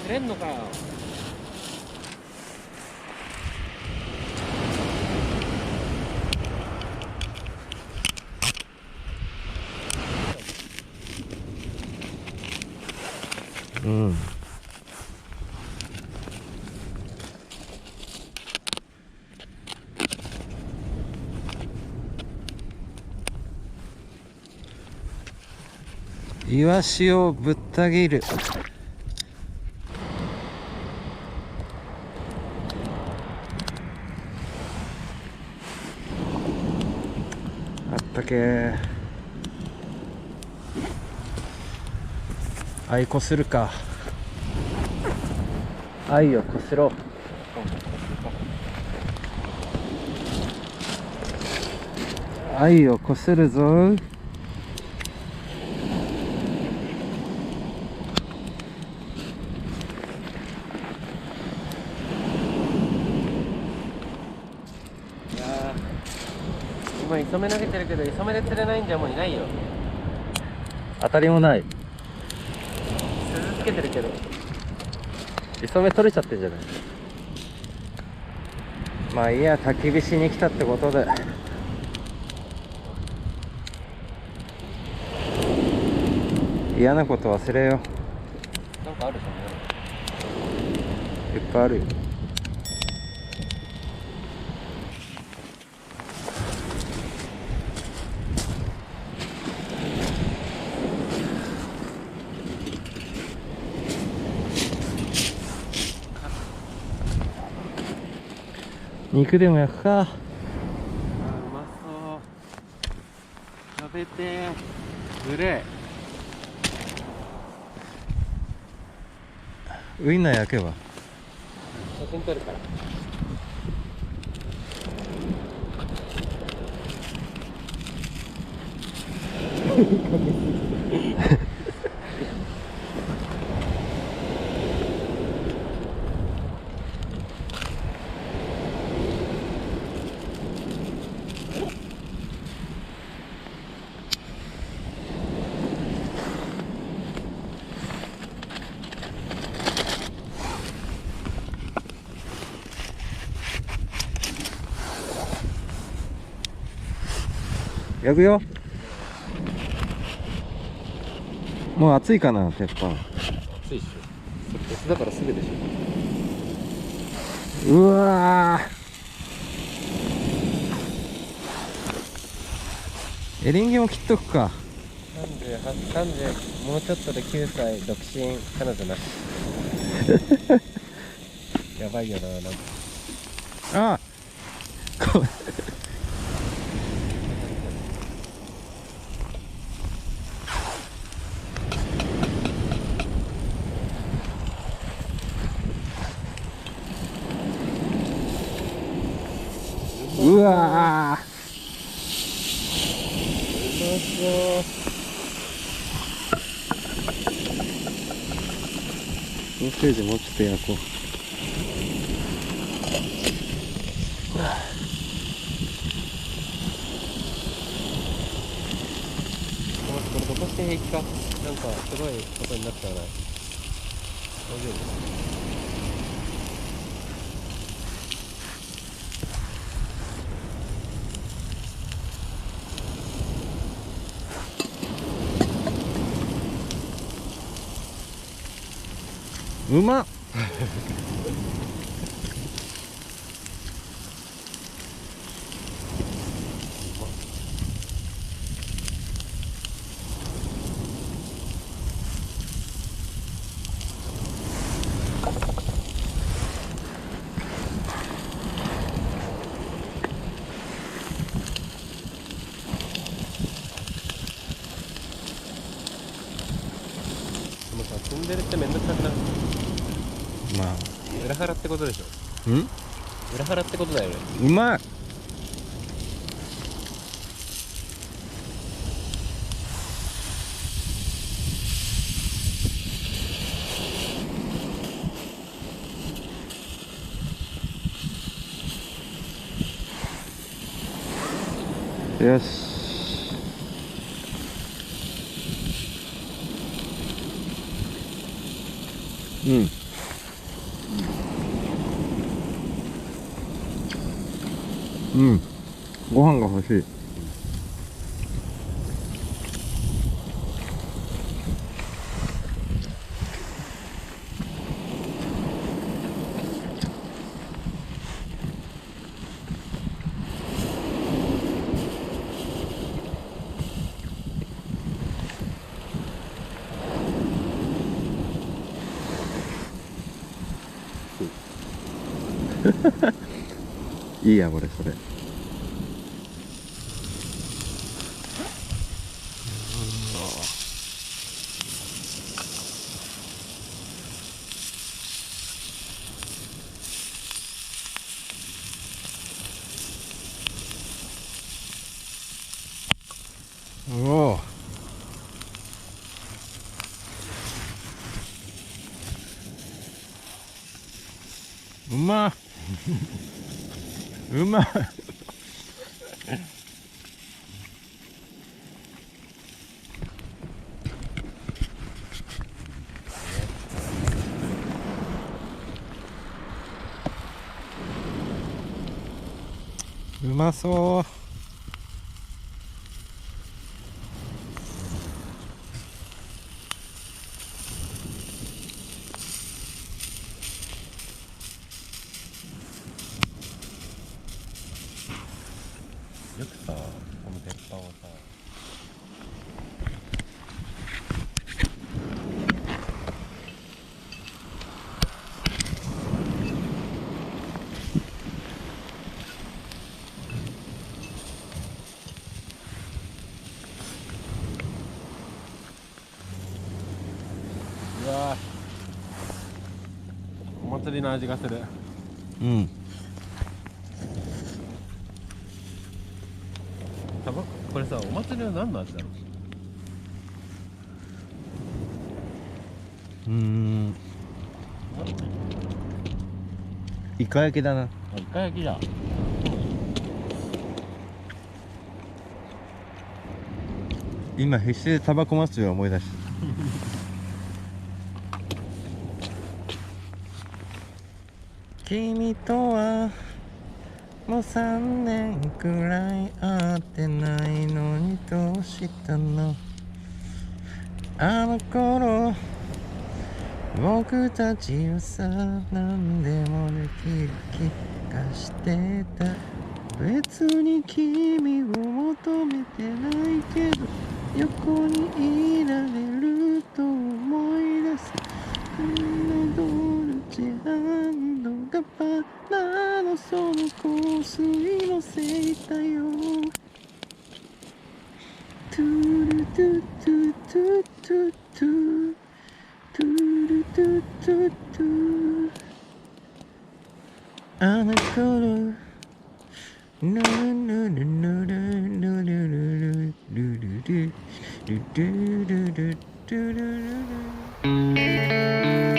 釣れんのかよ。うん。イワシをぶった切る。あったけー。愛こするか。愛をこすろう。愛をこするぞ。今磯目投げてるけど、磯目で釣れないんじゃもういないよ。当たりもない。鈴つけてるけど。磯目取れちゃってんじゃない。まあいいや、焚き火しに来たってことで。嫌なこと忘れよなんかあるじゃう。いっぱいあるよ。肉でも焼くか。あ、うまそう。食べてー。グレウインナー焼けば。ー。写真撮るから。焼くよ。もう熱いかな、鉄板。熱いっしょ。それ鉄だからすぐでしょ。うわー、エリンギも切っとくか。30、もうちょっとで9歳、独身、彼女なし。やばいよな、なんか。あこうわー、うまそう。ソーセージもうちょっと焼こう。これ残して平気か。なんかすごいことになっちゃうな。大丈うまっ。でもさ、積んでるってめんどくさくない？まあ裏腹ってことでしょ。裏腹ってことだよね。うまい。よし。うん。うん。ご飯が欲しい。いいや、これ、それ。おお。うまっ。うまい。うまそう。よくさ、この鉄板をさ、うわー、お祭りの味がする。うん。これさ、お祭りは何の味だろう。イカ焼きだな。イカ焼きだ。今必死でタバコ祭りを思い出した。君とはもう3年くらい会ってないのにどうしたの。あの頃僕たちはさ、何でもできる気がしてた。別に君を求めてないけど横にいられると思い出す。ドルチェガッパラのその香水のせいだよ。トゥルトゥトゥトゥトゥトゥトゥルトゥトゥトゥ。あの頃ヌルヌルヌルヌルルルルルルルルルルルルルルル